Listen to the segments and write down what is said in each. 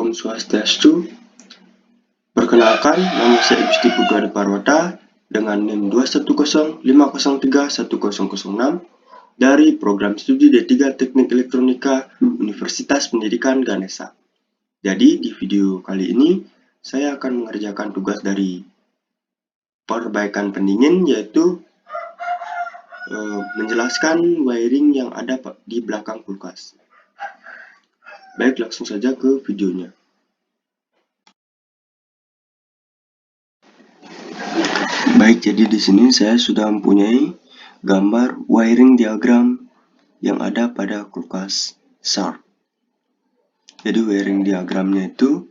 Om Swastiastu. Perkenalkan, nama saya Gusti Putra Parwata dengan NIM 21050310006 dari program studi D3 Teknik Elektronika Universitas Pendidikan Ganesha. Jadi di video kali ini saya akan mengerjakan tugas dari perbaikan pendingin, yaitu menjelaskan wiring yang ada di belakang kulkas. Baik, langsung saja ke videonya. Baik, jadi di sini saya sudah mempunyai gambar wiring diagram yang ada pada kulkas Sharp. Jadi wiring diagramnya itu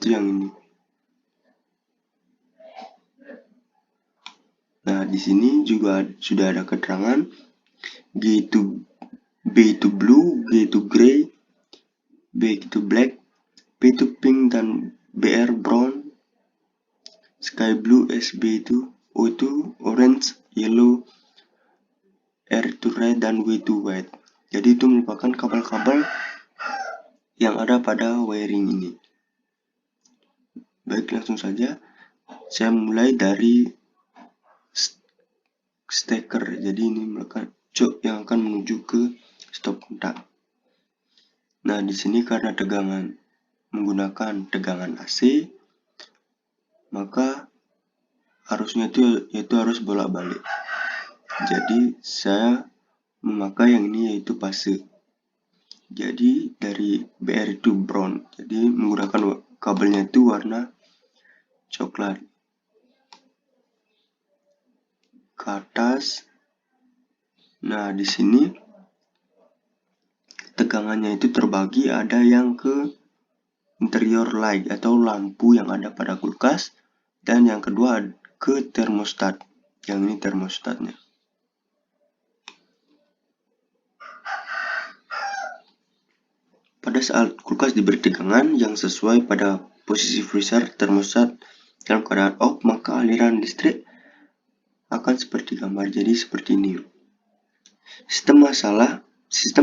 yang ini. Nah, di sini juga sudah ada keterangan B itu blue, G itu gray, B itu black, P itu pink, dan BR brown, sky blue, SB itu, O itu orange, yellow, R itu red, dan W itu white. Jadi itu merupakan kabel-kabel yang ada pada wiring ini. Baik, langsung saja saya mulai dari steker. Jadi ini merupakan jok yang akan menuju ke stop kontak. Nah, di sini karena menggunakan tegangan AC, maka arusnya itu harus bolak-balik. Jadi saya memakai yang ini, yaitu fase. Jadi dari BR itu brown. Jadi menggunakan kabelnya itu warna coklat. Ke atas. Nah, di sini tegangannya itu terbagi, ada yang ke interior light atau lampu yang ada pada kulkas, dan yang kedua ke termostat. Yang ini termostatnya. Pada saat kulkas diberi tegangan yang sesuai pada posisi freezer termostat dalam keadaan off, maka aliran listrik akan seperti gambar. Jadi seperti ini. Sistem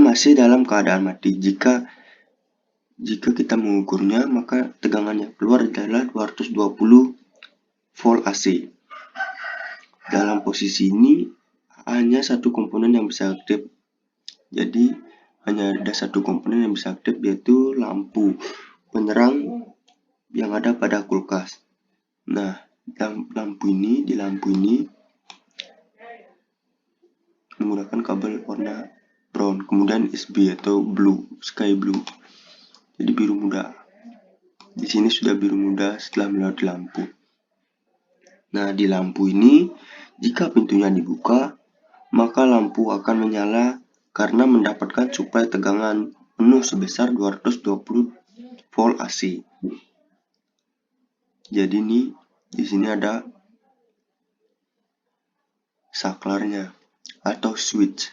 AC dalam keadaan mati. Jika kita mengukurnya, maka tegangannya keluar adalah 220 volt AC. Dalam posisi ini hanya satu komponen yang bisa aktif. Jadi hanya ada satu komponen yang bisa aktif, yaitu lampu penerang yang ada pada kulkas. Nah, di lampu ini menggunakan kabel warna brown, kemudian SB atau blue, sky blue. Jadi biru muda. Di sini sudah biru muda setelah melewati lampu. Nah, di lampu ini jika pintunya dibuka, maka lampu akan menyala karena mendapatkan suplai tegangan penuh sebesar 220 volt AC. Jadi di sini ada saklarnya atau switch.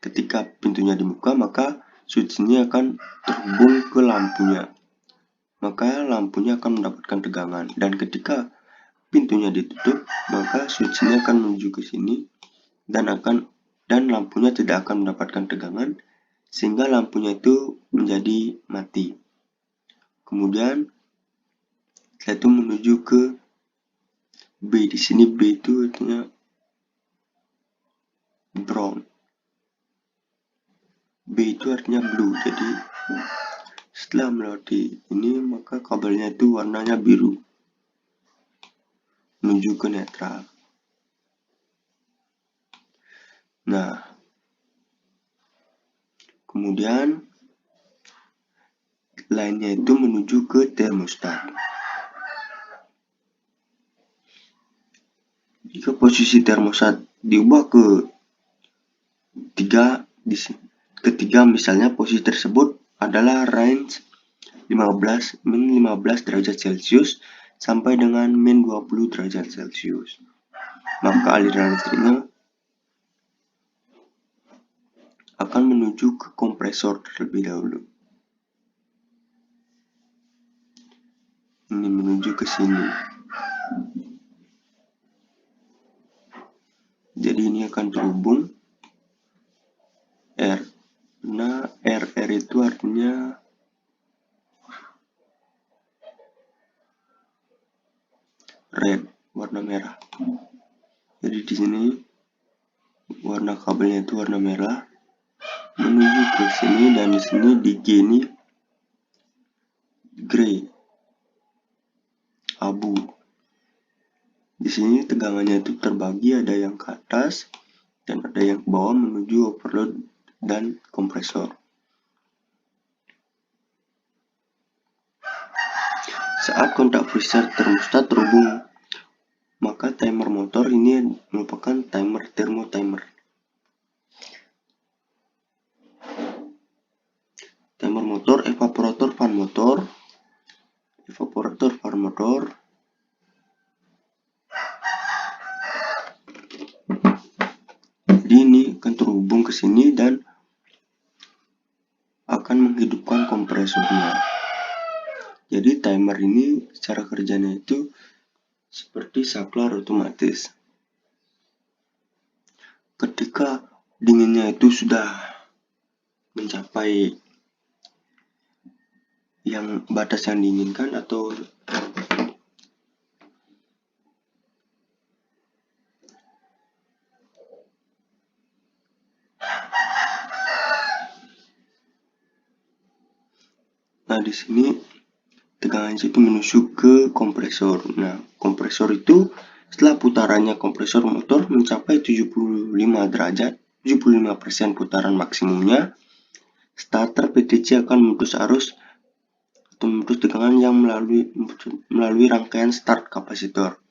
Ketika pintunya dibuka, maka switch ini akan terhubung ke lampunya. Maka lampunya akan mendapatkan tegangan, dan ketika pintunya ditutup, maka switch ini akan menuju ke sini dan lampunya tidak akan mendapatkan tegangan, sehingga lampunya itu menjadi mati. Kemudian setelah itu menuju ke B. Di sini B itu artinya brown. B itu artinya blue. Jadi setelah melewati ini, maka kabelnya itu warnanya biru menuju ke netral. Nah, kemudian lainnya itu menuju ke termostat. Jika posisi termostat diubah ketiga, misalnya posisi tersebut adalah range min 15 derajat Celcius sampai dengan min 20 derajat Celcius, maka aliran listriknya akan menuju ke kompresor terlebih dahulu. Ini menuju ke sini. Jadi ini akan terhubung R. Nah, RR warnanya red, warna merah. Jadi di sini warna kabelnya itu warna merah menuju ke sini, dan di sini di G ini grey, abu. Di sini tegangannya itu terbagi, ada yang ke atas dan ada yang ke bawah menuju overload dan kompresor. Saat kontak freezer termostat terhubung, maka timer motor ini merupakan timer thermotimer. Timer motor, evaporator fan motor, jadi ini akan terhubung ke sini dan akan menghidupkan kompresornya. Jadi timer ini cara kerjanya itu seperti saklar otomatis. Ketika dinginnya itu sudah mencapai yang batas yang diinginkan, atau di sini tegangan itu menuju ke kompresor. Nah, kompresor itu setelah putarannya kompresor motor mencapai 75 derajat, 75% putaran maksimumnya, starter PTC akan memutus arus atau memutus tegangan yang melalui rangkaian start kapasitor.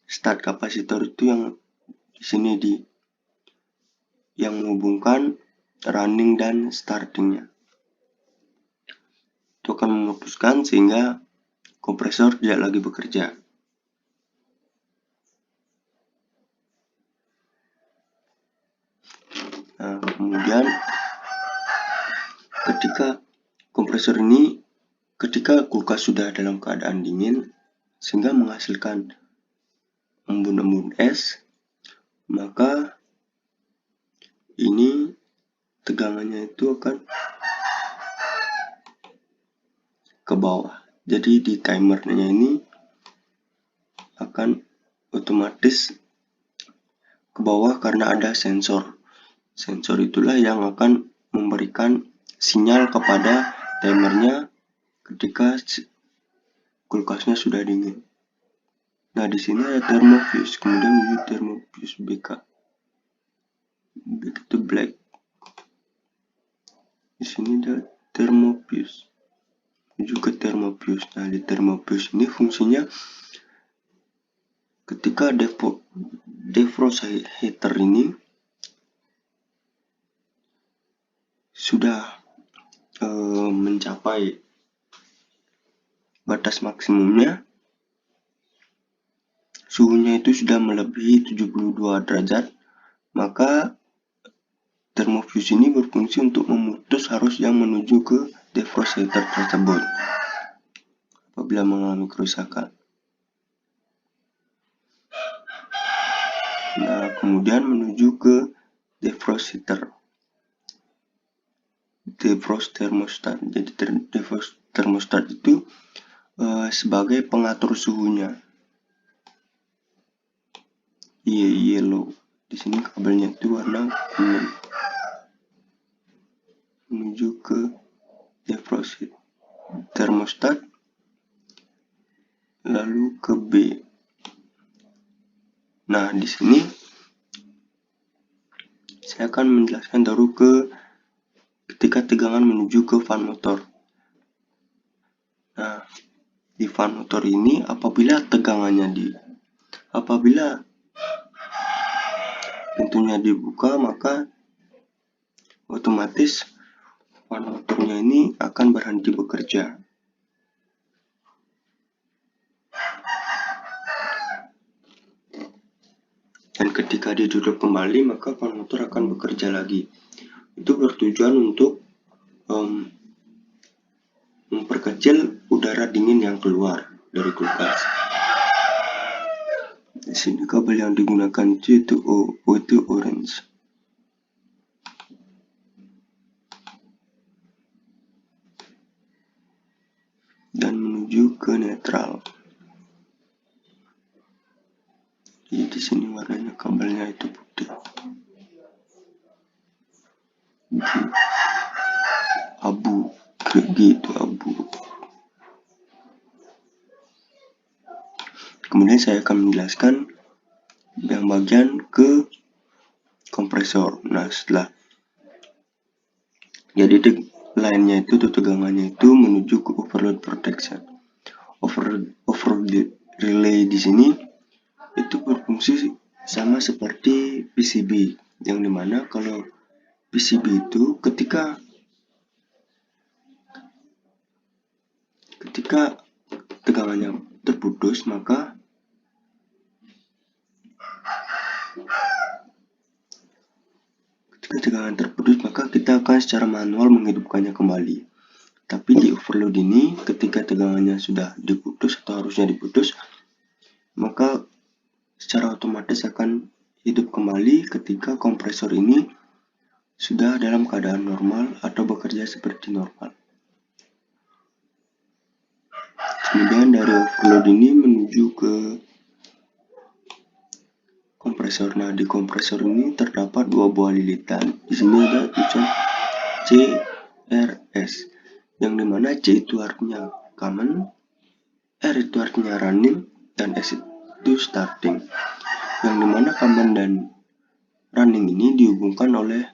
Start kapasitor itu yang di sini yang menghubungkan running dan startingnya. Itu akan memutuskan sehingga kompresor tidak lagi bekerja. Nah, kemudian ketika kompresor ini, ketika kulkas sudah dalam keadaan dingin sehingga menghasilkan embun-embun es, maka ini tegangannya itu akan ke bawah. Jadi di timernya ini akan otomatis ke bawah karena ada sensor. Sensor itulah yang akan memberikan sinyal kepada timernya ketika kulkasnya sudah dingin. Nah, di sini ada thermofuse, kemudian menuju thermofuse BK. Begitu black. Di sini ada thermofuse, menuju ke thermofuse. Nah, di thermofuse ini fungsinya ketika defrost heater ini sudah mencapai batas maksimumnya, suhunya itu sudah melebihi 72 derajat, maka thermofuse ini berfungsi untuk memutus arus yang menuju ke defrost heater tersebut apabila mengalami kerusakan. Nah, kemudian menuju ke defrost heater, defrost thermostat. Jadi defrost thermostat itu sebagai pengatur suhunya. Yellow. Di sini kabelnya itu warna kuning menuju ke defrost thermostat, lalu ke B. Nah, di sini saya akan menjelaskan baru ketika tegangan menuju ke fan motor. Nah, di fan motor ini apabila pintunya dibuka, maka otomatis fan motornya ini akan berhenti bekerja. Dan ketika ditutup kembali, maka fan motor akan bekerja lagi. Itu bertujuan untuk memperkecil udara dingin yang keluar dari kulkas. Di sini kabel yang digunakan itu orange. dan menuju ke netral. Jadi di sini warnanya kabelnya itu putih. Abu, gitu abu. Kemudian saya akan menjelaskan yang bagian ke kompresor. Nah, setelah jadi line-nya itu atau tegangannya itu menuju ke overload protection. Overload relay di sini itu berfungsi sama seperti PCB, yang dimana kalau PCB itu ketika tegangannya terputus, maka kita akan secara manual menghidupkannya kembali. Tapi di overload ini, ketika tegangannya sudah diputus atau harusnya diputus, maka secara otomatis akan hidup kembali ketika kompresor ini sudah dalam keadaan normal atau bekerja seperti normal. Kemudian dari overload ini menuju ke kompresor. Nah, di kompresor ini terdapat dua buah lilitan. Di sini ada tulisan CRS, yang dimana C itu artinya common, R itu artinya running, dan S itu starting. Yang dimana common dan running ini dihubungkan oleh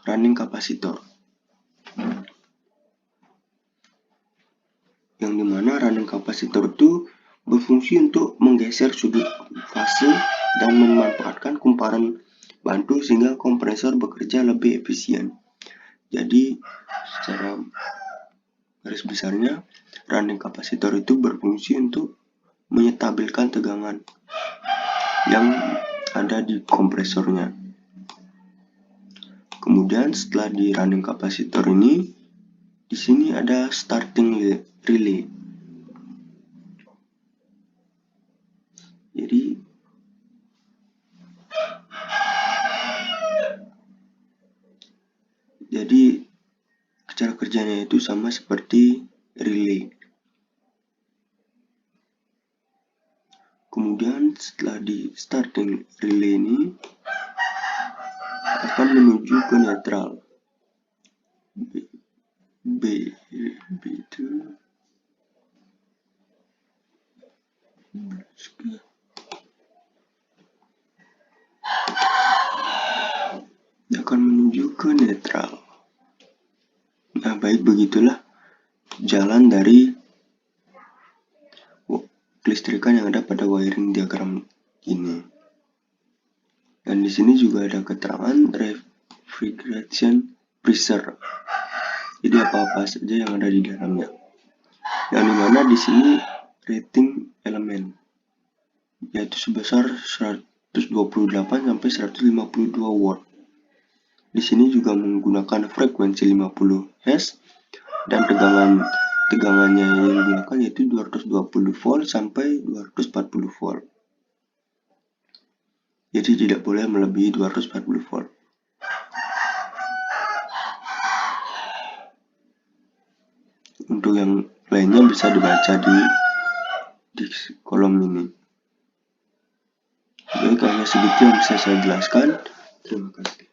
running kapasitor. Yang dimana running kapasitor itu berfungsi untuk menggeser sudut fase dan memanfaatkan kumparan bantu sehingga kompresor bekerja lebih efisien. Jadi secara garis besarnya, running kapasitor itu berfungsi untuk menyetabilkan tegangan yang ada di kompresornya. Kemudian setelah di running kapasitor ini, di sini ada starting relay. Jadi cara kerjanya itu sama seperti relay. Kemudian setelah di starting relay ini akan menuju ke netral. B itu akan menuju ke netral. Nah, baik, begitulah jalan dari kelistrikan yang ada pada wiring diagram ini. Dan di sini juga ada keterangan refrigeration pressure. Jadi apa-apa saja yang ada di dalamnya. Yang dimana di sini rating elemen yaitu sebesar 128 sampai 152 watt. Di sini juga menggunakan frekuensi 50 Hz dan tegangannya yang digunakan yaitu 220 volt sampai 240 volt. Jadi tidak boleh melebihi 240 volt. Untuk yang lainnya bisa dibaca di kolom ini. Baik, hanya segitu yang bisa saya jelaskan. Terima kasih.